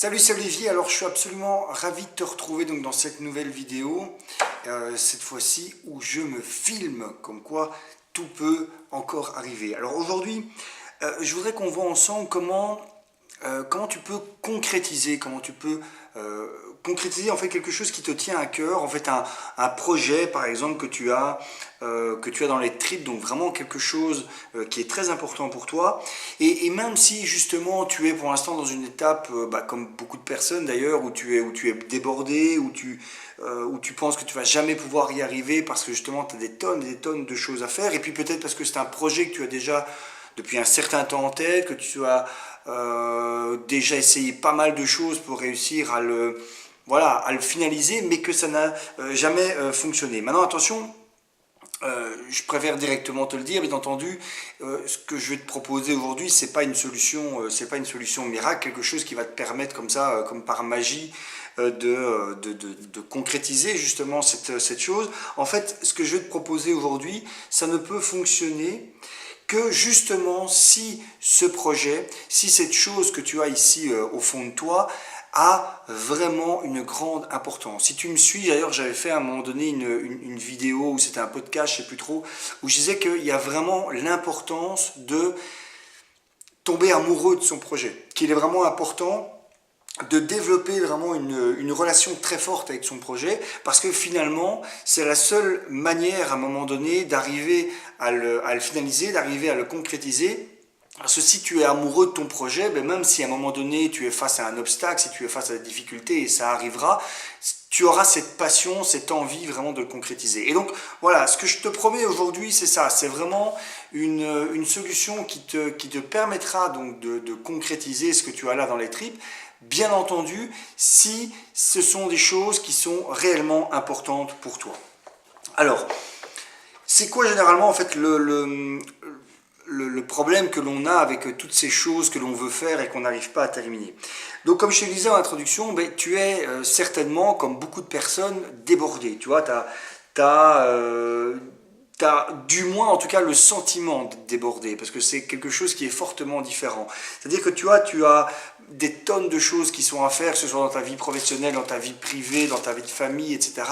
Salut, c'est Olivier. Alors je suis absolument ravi de te retrouver donc dans cette nouvelle vidéo, cette fois-ci où je me filme, comme quoi tout peut encore arriver. Alors aujourd'hui, je voudrais qu'on voit ensemble comment tu peux concrétiser, concrétiser en fait quelque chose qui te tient à cœur, en fait un projet par exemple que tu as dans les tripes, donc vraiment quelque chose qui est très important pour toi. Et même si justement tu es pour l'instant dans une étape, comme beaucoup de personnes d'ailleurs, où tu es débordé, où tu penses que tu vas jamais pouvoir y arriver parce que justement tu as des tonnes et des tonnes de choses à faire, et puis peut-être parce que c'est un projet que tu as déjà depuis un certain temps en tête, que tu as déjà essayé pas mal de choses pour réussir à le finaliser, mais que ça n'a jamais fonctionné. Maintenant, attention, je préfère directement te le dire, bien entendu, ce que je vais te proposer aujourd'hui, c'est pas une solution miracle, quelque chose qui va te permettre comme ça, comme par magie, de concrétiser justement cette chose. En fait, ce que je vais te proposer aujourd'hui, ça ne peut fonctionner que justement si ce projet, si cette chose que tu as ici au fond de toi, a vraiment une grande importance. Si tu me suis, d'ailleurs j'avais fait à un moment donné une vidéo, ou c'était un podcast, je ne sais plus trop, où je disais qu'il y a vraiment l'importance de tomber amoureux de son projet, qu'il est vraiment important de développer vraiment une relation très forte avec son projet, parce que finalement c'est la seule manière à un moment donné d'arriver à le finaliser, d'arriver à le concrétiser. Parce que si tu es amoureux de ton projet, même si à un moment donné tu es face à un obstacle, si tu es face à des difficultés, et ça arrivera, tu auras cette passion, cette envie vraiment de le concrétiser. Et donc voilà, ce que je te promets aujourd'hui, c'est ça, c'est vraiment une solution qui te permettra donc de concrétiser ce que tu as là dans les tripes. Bien entendu, si ce sont des choses qui sont réellement importantes pour toi. Alors, c'est quoi généralement en fait le problème que l'on a avec toutes ces choses que l'on veut faire et qu'on n'arrive pas à terminer? Donc comme je te le disais en introduction, tu es certainement, comme beaucoup de personnes, débordé. Tu vois, t'as du moins en tout cas le sentiment d'être débordé, parce que c'est quelque chose qui est fortement différent. C'est-à-dire que tu as des tonnes de choses qui sont à faire, que ce soit dans ta vie professionnelle, dans ta vie privée, dans ta vie de famille, etc.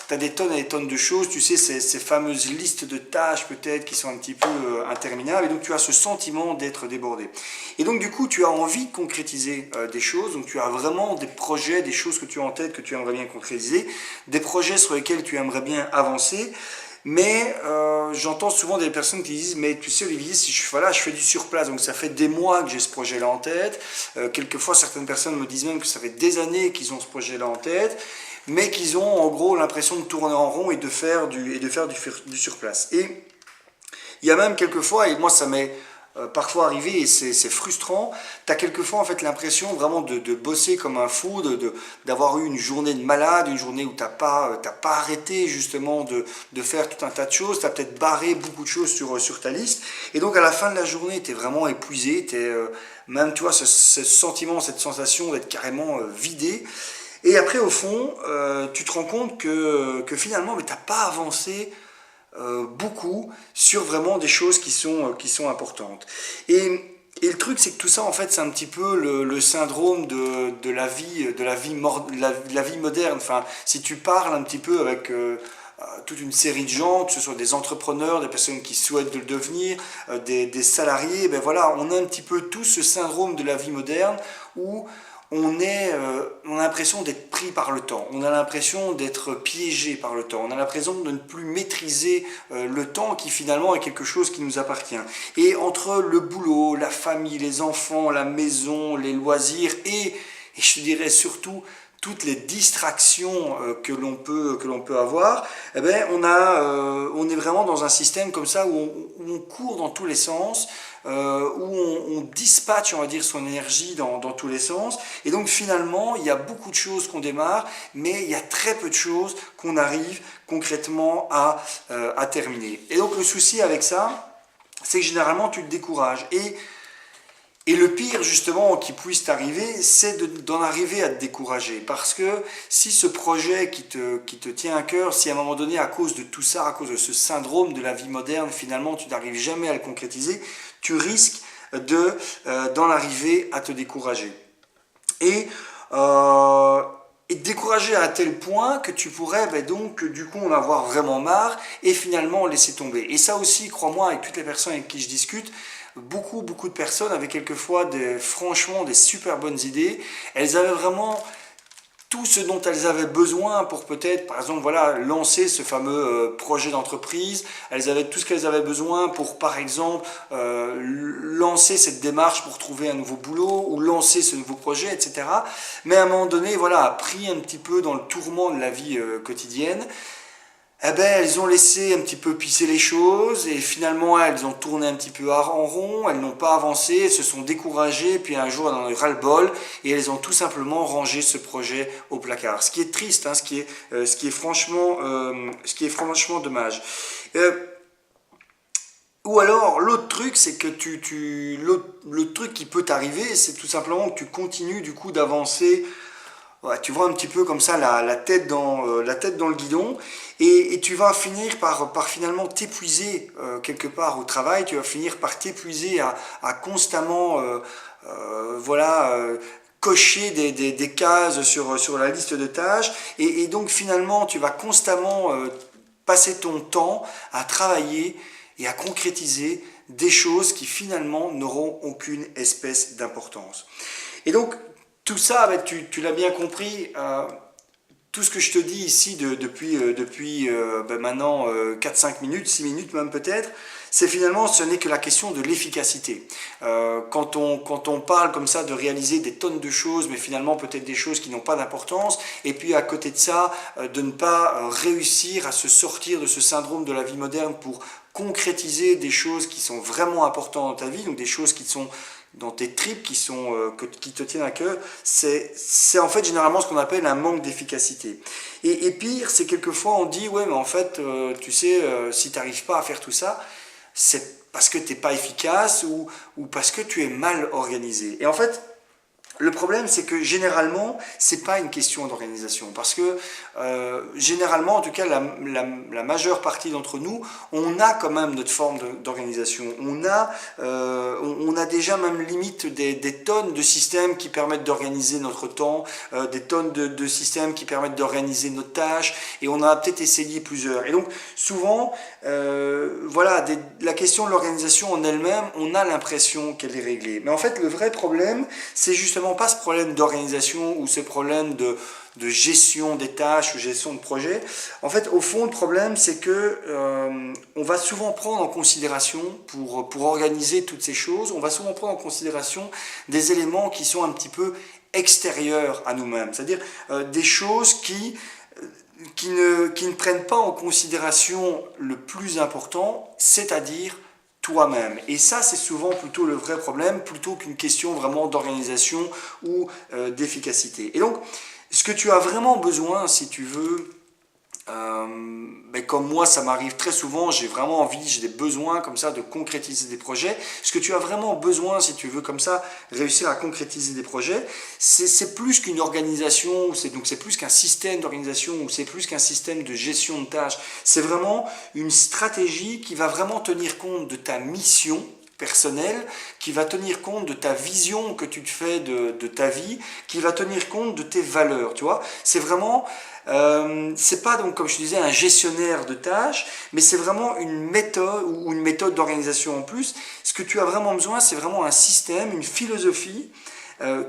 Tu as des tonnes et des tonnes de choses, tu sais, ces fameuses listes de tâches peut-être qui sont un petit peu interminables, et donc tu as ce sentiment d'être débordé. Et donc du coup, tu as envie de concrétiser des choses, donc tu as vraiment des projets, des choses que tu as en tête, que tu aimerais bien concrétiser, des projets sur lesquels tu aimerais bien avancer. Mais j'entends souvent des personnes qui disent: mais tu sais Olivier, si je fais du surplace, donc ça fait des mois que j'ai ce projet là en tête. Quelquefois certaines personnes me disent même que ça fait des années qu'ils ont ce projet là en tête, mais qu'ils ont en gros l'impression de tourner en rond et de faire du surplace. Et il y a même quelquefois, et moi ça m'est parfois arrivé, et c'est frustrant, tu as quelquefois en fait l'impression vraiment de bosser comme un fou, d'avoir eu une journée de malade, une journée où t'as pas arrêté justement de faire tout un tas de choses, tu as peut-être barré beaucoup de choses sur ta liste, et donc à la fin de la journée tu es vraiment épuisé, même tu vois ce sentiment, cette sensation d'être carrément vidé. Et après au fond tu te rends compte que finalement tu n'as pas avancé beaucoup sur vraiment des choses qui sont importantes. Et le truc, c'est que tout ça, en fait, c'est un petit peu le syndrome de la vie moderne. Enfin, si tu parles un petit peu avec toute une série de gens, que ce soit des entrepreneurs, des personnes qui souhaitent de le devenir, des salariés, ben voilà, on a un petit peu tout ce syndrome de la vie moderne où on a l'impression d'être pris par le temps, on a l'impression d'être piégé par le temps, on a l'impression de ne plus maîtriser le temps qui finalement est quelque chose qui nous appartient. Et entre le boulot, la famille, les enfants, la maison, les loisirs et je te dirais surtout toutes les distractions que l'on peut avoir, eh ben on est vraiment dans un système comme ça où on court dans tous les sens, où on dispatche, on va dire, son énergie dans tous les sens. Et donc finalement, il y a beaucoup de choses qu'on démarre, mais il y a très peu de choses qu'on arrive concrètement à terminer. Et donc le souci avec ça, c'est que généralement tu te décourages. Et le pire justement qui puisse t'arriver, c'est d'en arriver à te décourager. Parce que si ce projet qui te tient à cœur, si à un moment donné, à cause de tout ça, à cause de ce syndrome de la vie moderne, finalement tu n'arrives jamais à le concrétiser, tu risques d'en arriver à te décourager. Et et te décourager à un tel point que tu pourrais donc du coup en avoir vraiment marre et finalement laisser tomber. Et ça aussi, crois-moi, avec toutes les personnes avec qui je discute, beaucoup de personnes avaient quelquefois franchement des super bonnes idées. Elles avaient vraiment tout ce dont elles avaient besoin pour peut-être, par exemple, voilà, lancer ce fameux projet d'entreprise. Elles avaient tout ce qu'elles avaient besoin pour, par exemple, lancer cette démarche pour trouver un nouveau boulot ou lancer ce nouveau projet, etc. Mais à un moment donné, voilà, pris un petit peu dans le tourment de la vie quotidienne, eh ben, elles ont laissé un petit peu pisser les choses et finalement elles ont tourné un petit peu en rond, elles n'ont pas avancé, elles se sont découragées, puis un jour elles en ont eu ras-le-bol et elles ont tout simplement rangé ce projet au placard. Ce qui est triste, hein, ce qui est franchement dommage. Euh, ou alors l'autre truc, c'est que le truc qui peut t'arriver, c'est tout simplement que tu continues du coup d'avancer. Ouais, tu vois un petit peu comme ça la tête la tête dans le guidon et tu vas finir par finalement t'épuiser quelque part au travail, tu vas finir par t'épuiser à constamment voilà, cocher des cases sur la liste de tâches et donc finalement tu vas constamment passer ton temps à travailler et à concrétiser des choses qui finalement n'auront aucune espèce d'importance. Et donc, tout ça, tu l'as bien compris, tout ce que je te dis ici depuis maintenant 4-5 minutes, 6 minutes même peut-être, c'est finalement, ce n'est que la question de l'efficacité. Quand on parle comme ça de réaliser des tonnes de choses, mais finalement peut-être des choses qui n'ont pas d'importance, et puis à côté de ça, de ne pas réussir à se sortir de ce syndrome de la vie moderne pour concrétiser des choses qui sont vraiment importantes dans ta vie, donc des choses qui sont dans tes tripes qui te tiennent à cœur, c'est en fait généralement ce qu'on appelle un manque d'efficacité. Et pire, c'est quelquefois on dit, ouais mais en fait, tu sais, si tu n'arrives pas à faire tout ça, c'est parce que tu n'es pas efficace ou parce que tu es mal organisé. Et en fait, le problème, c'est que généralement, c'est pas une question d'organisation. Parce que généralement, en tout cas, la majeure partie d'entre nous, on a quand même notre forme d'organisation. On a déjà même limite des tonnes de systèmes qui permettent d'organiser notre temps, des tonnes de systèmes qui permettent d'organiser nos tâches, et on a peut-être essayé plusieurs. Et donc, souvent, voilà, la question de l'organisation en elle-même, on a l'impression qu'elle est réglée. Mais en fait, le vrai problème, c'est justement pas ce problème d'organisation ou ce problème de gestion des tâches ou gestion de projet. En fait, au fond, le problème, c'est que on va souvent prendre en considération, pour organiser toutes ces choses, on va souvent prendre en considération des éléments qui sont un petit peu extérieurs à nous-mêmes. C'est-à-dire des choses qui ne prennent pas en considération le plus important, c'est-à-dire toi-même. Et ça, c'est souvent plutôt le vrai problème, plutôt qu'une question vraiment d'organisation ou d'efficacité. Et donc, ce que tu as vraiment besoin, si tu veux, comme moi, ça m'arrive très souvent, j'ai vraiment envie, j'ai des besoins comme ça de concrétiser des projets. Ce que tu as vraiment besoin, si tu veux comme ça réussir à concrétiser des projets, c'est plus qu'une organisation, c'est plus qu'un système d'organisation ou c'est plus qu'un système de gestion de tâches. C'est vraiment une stratégie qui va vraiment tenir compte de ta mission personnelle, qui va tenir compte de ta vision que tu te fais de ta vie, qui va tenir compte de tes valeurs, tu vois. C'est vraiment, c'est pas donc comme je te disais un gestionnaire de tâches, mais c'est vraiment une méthode ou une méthode d'organisation en plus. Ce que tu as vraiment besoin, c'est vraiment un système, une philosophie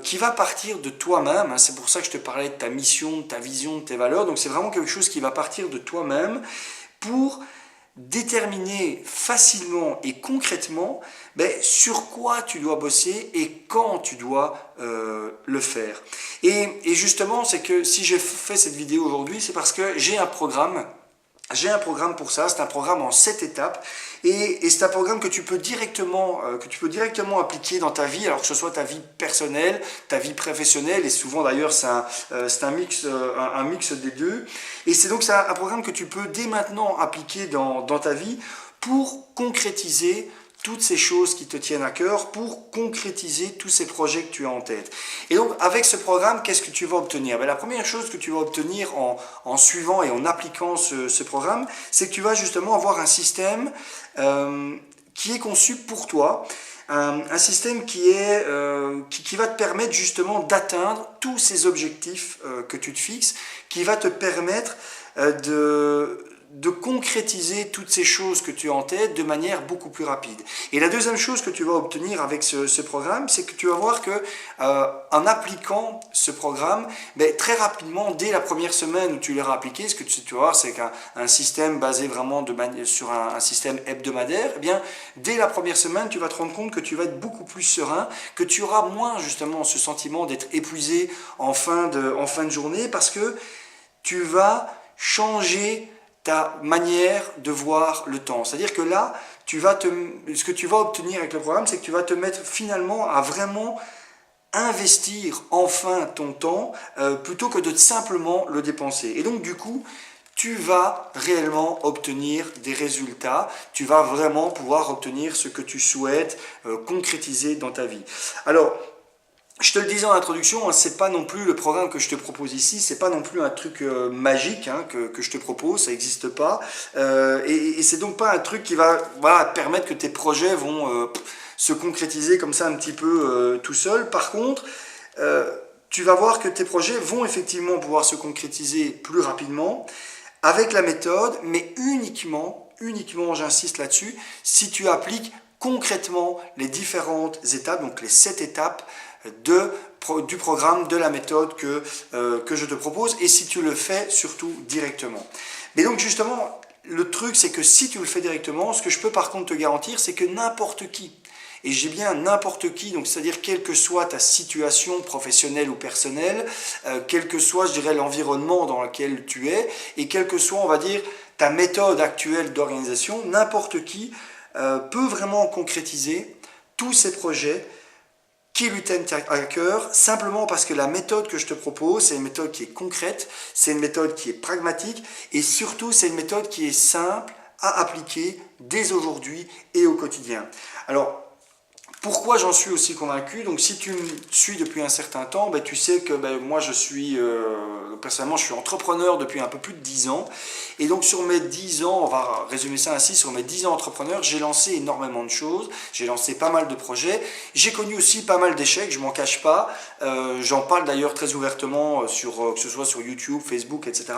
qui va partir de toi-même. C'est pour ça que je te parlais de ta mission, de ta vision, de tes valeurs. Donc c'est vraiment quelque chose qui va partir de toi-même pour déterminer facilement et concrètement sur quoi tu dois bosser et quand tu dois le faire. Et justement, c'est que si j'ai fait cette vidéo aujourd'hui, c'est parce que j'ai un programme. J'ai un programme pour ça, c'est un programme en 7 étapes et c'est un programme que tu peux directement appliquer dans ta vie, alors que ce soit ta vie personnelle, ta vie professionnelle, et souvent d'ailleurs c'est un mix des deux. Et c'est donc un programme que tu peux dès maintenant appliquer dans ta vie pour concrétiser toutes ces choses qui te tiennent à cœur, pour concrétiser tous ces projets que tu as en tête. Et donc, avec ce programme, qu'est-ce que tu vas obtenir? La première chose que tu vas obtenir en suivant et en appliquant ce programme, c'est que tu vas justement avoir un système qui est conçu pour toi, un système qui va te permettre justement d'atteindre tous ces objectifs que tu te fixes, qui va te permettre de concrétiser toutes ces choses que tu as en tête de manière beaucoup plus rapide. Et la deuxième chose que tu vas obtenir avec ce programme, c'est que tu vas voir que en appliquant ce programme, ben, très rapidement, dès la première semaine où tu l'auras appliqué, ce que tu vas voir, c'est qu'un système basé vraiment sur un système hebdomadaire, eh bien, dès la première semaine, tu vas te rendre compte que tu vas être beaucoup plus serein, que tu auras moins justement ce sentiment d'être épuisé en fin de journée, parce que tu vas changer ta manière de voir le temps. C'est-à-dire que là, ce que tu vas obtenir avec le programme, c'est que tu vas te mettre finalement à vraiment investir enfin ton temps plutôt que de simplement le dépenser. Et donc du coup, tu vas réellement obtenir des résultats, tu vas vraiment pouvoir obtenir ce que tu souhaites concrétiser dans ta vie. Alors, je te le disais en introduction, hein, c'est pas non plus le programme que je te propose ici, c'est pas non plus un truc magique hein, que je te propose, ça n'existe pas. Et c'est donc pas un truc qui va permettre que tes projets vont se concrétiser comme ça un petit peu tout seul. Par contre, tu vas voir que tes projets vont effectivement pouvoir se concrétiser plus rapidement avec la méthode, mais uniquement, j'insiste là-dessus, si tu appliques concrètement les différentes étapes, donc les 7 étapes du programme, de la méthode que je te propose, et si tu le fais surtout directement. Mais donc justement, le truc c'est que si tu le fais directement, ce que je peux par contre te garantir, c'est que n'importe qui, et j'ai bien n'importe qui, donc c'est-à-dire quelle que soit ta situation professionnelle ou personnelle, quel que soit, je dirais, l'environnement dans lequel tu es, et quelle que soit, on va dire, ta méthode actuelle d'organisation, n'importe qui peut vraiment concrétiser tous ces projets qui lui tiennent à cœur, simplement parce que la méthode que je te propose, c'est une méthode qui est concrète, c'est une méthode qui est pragmatique, et surtout c'est une méthode qui est simple à appliquer dès aujourd'hui et au quotidien. Alors, pourquoi j'en suis aussi convaincu? Donc si tu me suis depuis un certain temps, ben, tu sais que moi personnellement je suis entrepreneur depuis un peu plus de 10 ans. Et donc sur mes 10 ans, on va résumer ça ainsi, sur mes 10 ans entrepreneur, j'ai lancé énormément de choses, j'ai lancé pas mal de projets, j'ai connu aussi pas mal d'échecs, je m'en cache pas, j'en parle d'ailleurs très ouvertement que ce soit sur YouTube, Facebook, etc.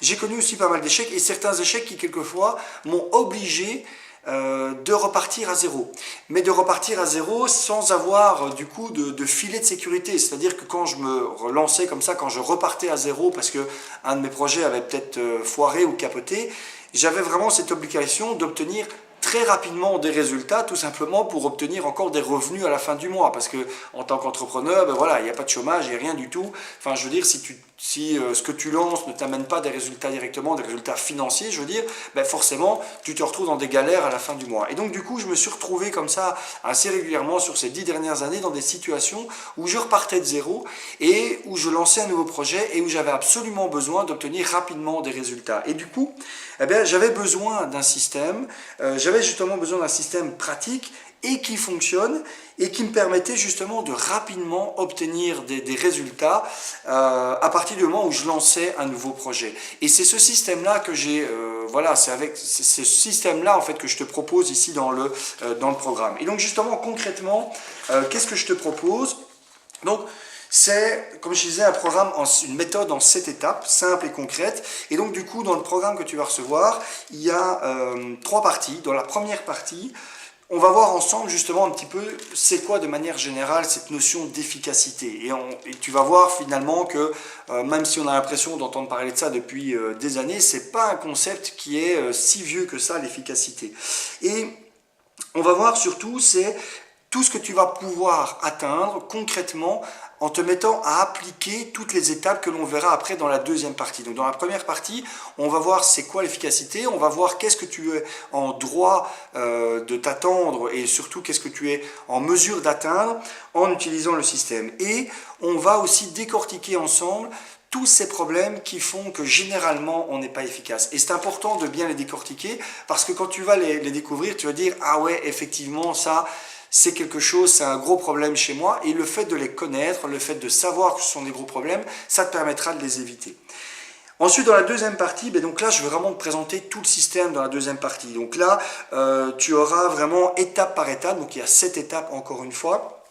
J'ai connu aussi pas mal d'échecs et certains échecs qui quelquefois m'ont obligé de repartir à zéro. Mais de repartir à zéro sans avoir du coup de filet de sécurité. C'est-à-dire que quand je me relançais comme ça, quand je repartais à zéro parce que un de mes projets avait peut-être foiré ou capoté, j'avais vraiment cette obligation d'obtenir très rapidement des résultats, tout simplement pour obtenir encore des revenus à la fin du mois. Parce que en tant qu'entrepreneur, il n'y a pas de chômage, il n'y a rien du tout. Enfin, je veux dire, si ce que tu lances ne t'amène pas des résultats directement, des résultats financiers, je veux dire, forcément, tu te retrouves dans des galères à la fin du mois. Et donc, du coup, je me suis retrouvé comme ça assez régulièrement sur ces 10 dernières années dans des situations où je repartais de zéro et où je lançais un nouveau projet et où j'avais absolument besoin d'obtenir rapidement des résultats. Et du coup, j'avais besoin d'un système, j'avais justement besoin d'un système pratique et qui fonctionne et qui me permettait justement de rapidement obtenir des résultats à partir du moment où je lançais un nouveau projet. Et c'est ce système-là que c'est avec ce système-là en fait que je te propose ici dans le programme. Et donc justement concrètement, qu'est-ce que je te propose? Donc c'est, comme je disais, une méthode en 7 étapes, simple et concrète. Et donc du coup, dans le programme que tu vas recevoir, il y a 3 parties. Dans la première partie, on va voir ensemble justement un petit peu c'est quoi de manière générale cette notion d'efficacité. Et tu vas voir finalement que même si on a l'impression d'entendre parler de ça depuis des années, c'est pas un concept qui est si vieux que ça, l'efficacité. Et on va voir surtout c'est tout ce que tu vas pouvoir atteindre concrètement en te mettant à appliquer toutes les étapes que l'on verra après dans la deuxième partie. Donc dans la première partie, on va voir c'est quoi l'efficacité, on va voir qu'est-ce que tu es en droit de t'attendre et surtout qu'est-ce que tu es en mesure d'atteindre en utilisant le système. Et on va aussi décortiquer ensemble tous ces problèmes qui font que généralement on n'est pas efficace. Et c'est important de bien les décortiquer parce que quand tu vas les découvrir, tu vas dire « Ah ouais, effectivement, ça... » c'est quelque chose, c'est un gros problème chez moi, et le fait de les connaître, le fait de savoir que ce sont des gros problèmes, ça te permettra de les éviter. Ensuite, dans la deuxième partie, donc là, je vais vraiment te présenter tout le système dans la deuxième partie. Donc là, tu auras vraiment étape par étape, donc il y a 7 étapes encore une fois.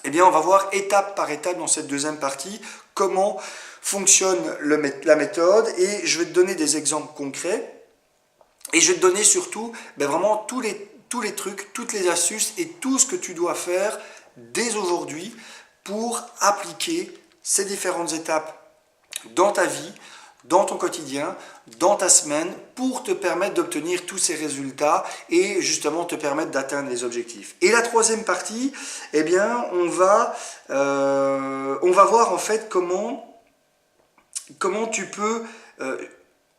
Eh bien, on va voir étape par étape dans cette deuxième partie comment fonctionne la méthode et je vais te donner des exemples concrets et je vais te donner surtout vraiment tous les trucs, toutes les astuces et tout ce que tu dois faire dès aujourd'hui pour appliquer ces différentes étapes dans ta vie, dans ton quotidien, dans ta semaine, pour te permettre d'obtenir tous ces résultats et justement te permettre d'atteindre les objectifs. Et la troisième partie, eh bien, on va voir en fait comment tu peux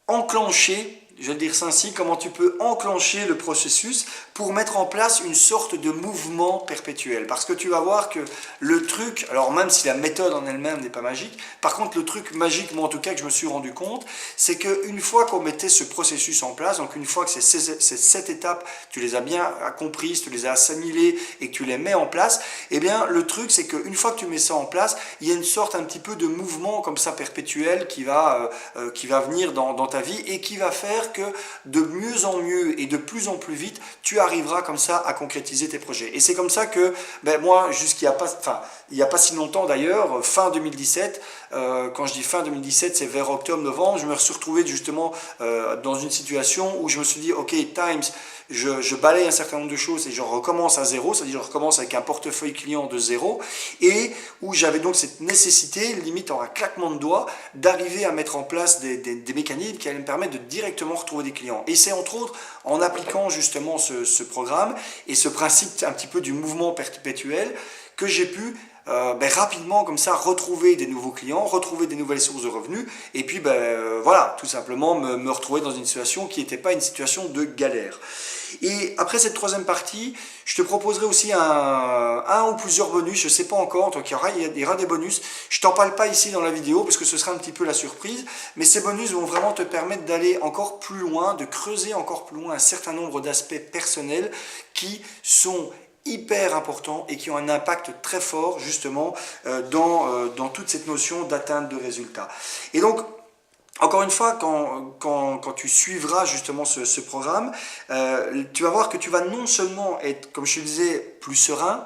enclencher, je vais dire ça ainsi, comment tu peux enclencher le processus pour mettre en place une sorte de mouvement perpétuel. Parce que tu vas voir que le truc, alors même si la méthode en elle-même n'est pas magique, par contre le truc magique, moi en tout cas que je me suis rendu compte, c'est qu'une fois qu'on mettait ce processus en place, donc une fois que ces 7 étapes, tu les as bien comprises, tu les as assimilées et que tu les mets en place, eh bien le truc c'est qu'une fois que tu mets ça en place, il y a une sorte un petit peu de mouvement comme ça perpétuel qui va venir dans ta vie et qui va faire que de mieux en mieux et de plus en plus vite, tu arriveras comme ça à concrétiser tes projets. Et c'est comme ça que moi, il n'y a pas si longtemps d'ailleurs, fin 2017, quand je dis fin 2017, c'est vers octobre-novembre, je me suis retrouvé justement dans une situation où je me suis dit, ok, Times, je balaye un certain nombre de choses et je recommence à zéro, c'est-à-dire je recommence avec un portefeuille client de zéro, et où j'avais donc cette nécessité, limite en un claquement de doigts, d'arriver à mettre en place des mécanismes qui allaient me permettre de directement retrouver des clients. Et c'est entre autres en appliquant justement ce programme et ce principe un petit peu du mouvement perpétuel que j'ai pu rapidement comme ça retrouver des nouveaux clients, retrouver des nouvelles sources de revenus et puis voilà, tout simplement me retrouver dans une situation qui n'était pas une situation de galère. Et après cette troisième partie, je te proposerai aussi un ou plusieurs bonus, je ne sais pas encore, donc il y aura des bonus. Je t'en parle pas ici dans la vidéo parce que ce sera un petit peu la surprise, mais ces bonus vont vraiment te permettre d'aller encore plus loin, de creuser encore plus loin un certain nombre d'aspects personnels qui sont hyper importants et qui ont un impact très fort justement dans toute cette notion d'atteinte de résultats. Et donc, encore une fois, quand tu suivras justement ce programme, tu vas voir que tu vas non seulement être, comme je te disais, plus serein,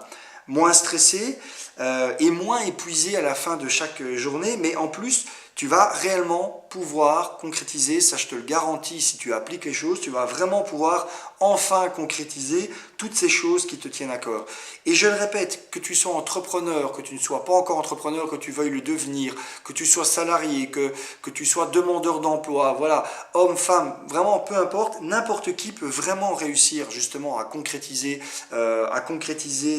moins stressé et moins épuisé à la fin de chaque journée, mais en plus, tu vas réellement pouvoir concrétiser, ça je te le garantis, si tu appliques les choses, tu vas vraiment pouvoir enfin concrétiser toutes ces choses qui te tiennent à cœur. Et je le répète, que tu sois entrepreneur, que tu ne sois pas encore entrepreneur, que tu veuilles le devenir, que tu sois salarié, que tu sois demandeur d'emploi, voilà, homme, femme, vraiment peu importe, n'importe qui peut vraiment réussir justement à concrétiser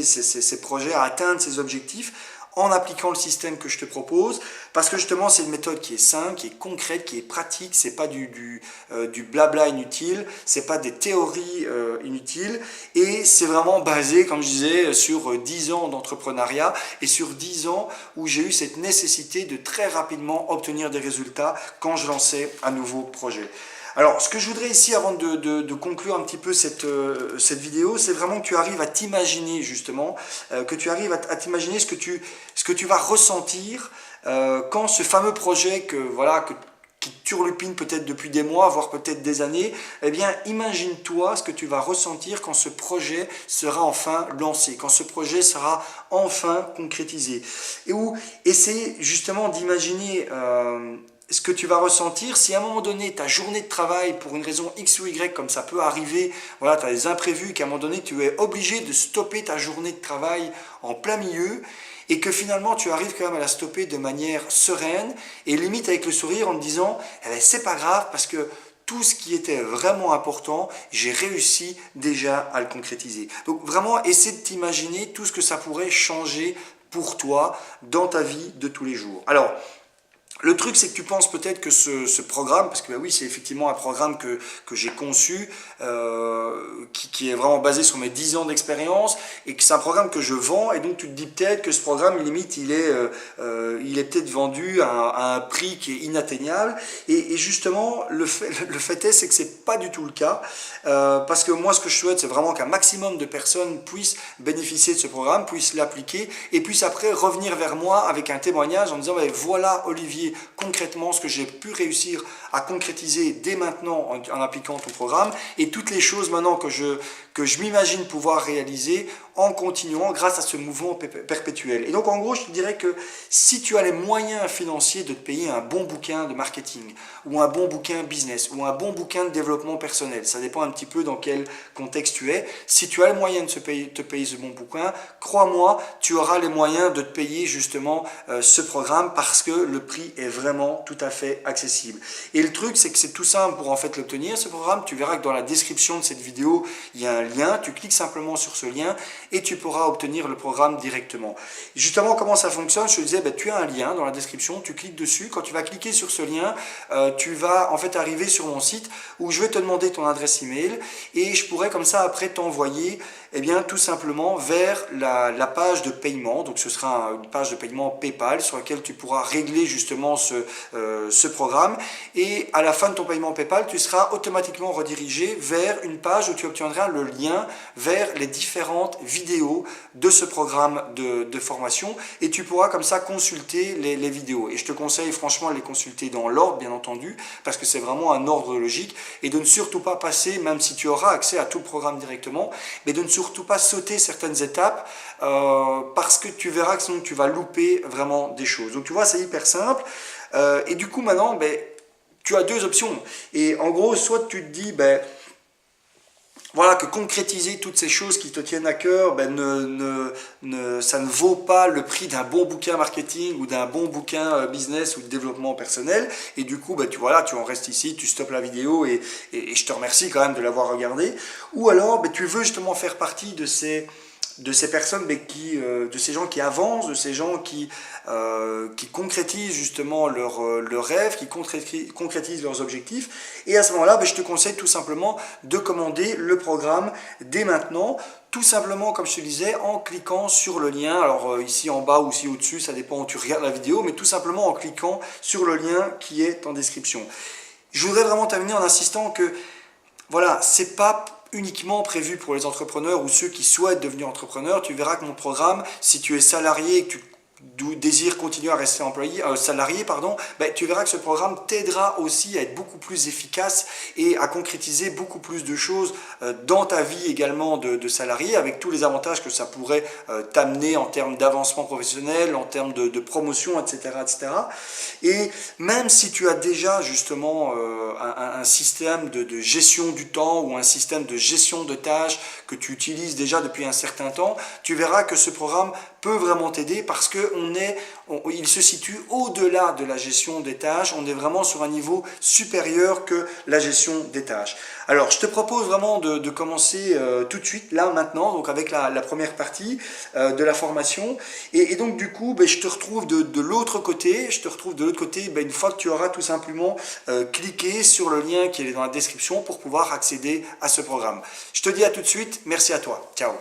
ces projets, à atteindre ses objectifs, en appliquant le système que je te propose, parce que justement c'est une méthode qui est simple, qui est concrète, qui est pratique, c'est pas du blabla inutile, c'est pas des théories inutiles, et c'est vraiment basé, comme je disais, sur 10 ans d'entrepreneuriat et sur 10 ans où j'ai eu cette nécessité de très rapidement obtenir des résultats quand je lançais un nouveau projet. Alors, ce que je voudrais ici, avant de conclure un petit peu cette vidéo, c'est vraiment que tu arrives à t'imaginer justement, que tu arrives à t'imaginer ce que tu vas ressentir quand ce fameux projet qui turlupine peut-être depuis des mois, voire peut-être des années, eh bien, imagine-toi ce que tu vas ressentir quand ce projet sera enfin lancé, quand ce projet sera enfin concrétisé. Et où essayer justement d'imaginer ce que tu vas ressentir si à un moment donné ta journée de travail pour une raison X ou Y, comme ça peut arriver, voilà, tu as des imprévus, qu'à un moment donné tu es obligé de stopper ta journée de travail en plein milieu et que finalement tu arrives quand même à la stopper de manière sereine et limite avec le sourire en te disant c'est pas grave parce que tout ce qui était vraiment important, j'ai réussi déjà à le concrétiser. Donc vraiment, essaie de t'imaginer tout ce que ça pourrait changer pour toi dans ta vie de tous les jours. Alors, le truc, c'est que tu penses peut-être que ce programme, parce que oui, c'est effectivement un programme que j'ai conçu, qui est vraiment basé sur mes 10 ans d'expérience, et que c'est un programme que je vends, et donc tu te dis peut-être que ce programme, limite, il est peut-être vendu à un prix qui est inatteignable, et justement, le fait est, c'est que c'est pas du tout le cas, parce que moi, ce que je souhaite, c'est vraiment qu'un maximum de personnes puissent bénéficier de ce programme, puissent l'appliquer, et puissent après revenir vers moi avec un témoignage en disant, voilà, Olivier, t'expliquer concrètement ce que j'ai pu réussir à concrétiser dès maintenant en appliquant ton programme et toutes les choses maintenant que je m'imagine pouvoir réaliser en continuant grâce à ce mouvement perpétuel. Et donc en gros, je te dirais que si tu as les moyens financiers de te payer un bon bouquin de marketing ou un bon bouquin business ou un bon bouquin de développement personnel, ça dépend un petit peu dans quel contexte tu es, si tu as les moyens de te payer ce bon bouquin, crois-moi, tu auras les moyens de te payer justement ce programme parce que le prix est vraiment tout à fait accessible. Et le truc, c'est que c'est tout simple pour en fait l'obtenir, ce programme. Tu verras que dans la description de cette vidéo, il y a un lien, tu cliques simplement sur ce lien et tu pourras obtenir le programme directement. Justement, comment ça fonctionne? Je te disais, tu as un lien dans la description, tu cliques dessus. Quand tu vas cliquer sur ce lien, tu vas en fait arriver sur mon site où je vais te demander ton adresse email et je pourrais comme ça après t'envoyer tout simplement vers la page de paiement. Donc ce sera une page de paiement PayPal sur laquelle tu pourras régler justement ce programme et à la fin de ton paiement PayPal, tu seras automatiquement redirigé vers une page où tu obtiendras le lien vers les différentes vidéos de ce programme de formation et tu pourras comme ça consulter les vidéos. Et je te conseille franchement de les consulter dans l'ordre, bien entendu, parce que c'est vraiment un ordre logique et de ne surtout pas passer, même si tu auras accès à tout le programme directement, mais de ne surtout pas sauter certaines étapes parce que tu verras que sinon tu vas louper vraiment des choses. Donc tu vois, c'est hyper simple et du coup maintenant, tu as deux options. Et en gros, soit tu te dis, voilà, que concrétiser toutes ces choses qui te tiennent à cœur, ça ne vaut pas le prix d'un bon bouquin marketing ou d'un bon bouquin business ou de développement personnel. Et du coup, tu en restes ici, tu stoppes la vidéo et je te remercie quand même de l'avoir regardé. Ou alors, tu veux justement faire partie de ces personnes, de ces gens qui avancent, de ces gens qui concrétisent justement leurs rêves, qui concrétisent leurs objectifs. Et à ce moment-là, je te conseille tout simplement de commander le programme dès maintenant, tout simplement, comme je te disais, en cliquant sur le lien. Alors ici en bas ou ici au-dessus, ça dépend où tu regardes la vidéo, mais tout simplement en cliquant sur le lien qui est en description. Je voudrais vraiment terminer en insistant que, voilà, c'est pas uniquement prévu pour les entrepreneurs ou ceux qui souhaitent devenir entrepreneurs. Tu verras que mon programme, si tu es salarié et que tu désires continuer à rester salarié, tu verras que ce programme t'aidera aussi à être beaucoup plus efficace et à concrétiser beaucoup plus de choses dans ta vie également de salarié, avec tous les avantages que ça pourrait t'amener en termes d'avancement professionnel, en termes de promotion, etc., etc. Et même si tu as déjà justement un système de gestion du temps ou un système de gestion de tâches que tu utilises déjà depuis un certain temps, tu verras que ce programme peut vraiment t'aider parce qu'il se situe au-delà de la gestion des tâches. On est vraiment sur un niveau supérieur que la gestion des tâches. Alors, je te propose vraiment de commencer tout de suite, là, maintenant, donc avec la première partie de la formation. Et donc, du coup, je te retrouve de l'autre côté. Une fois que tu auras tout simplement cliqué sur le lien qui est dans la description pour pouvoir accéder à ce programme. Je te dis à tout de suite. Merci à toi. Ciao.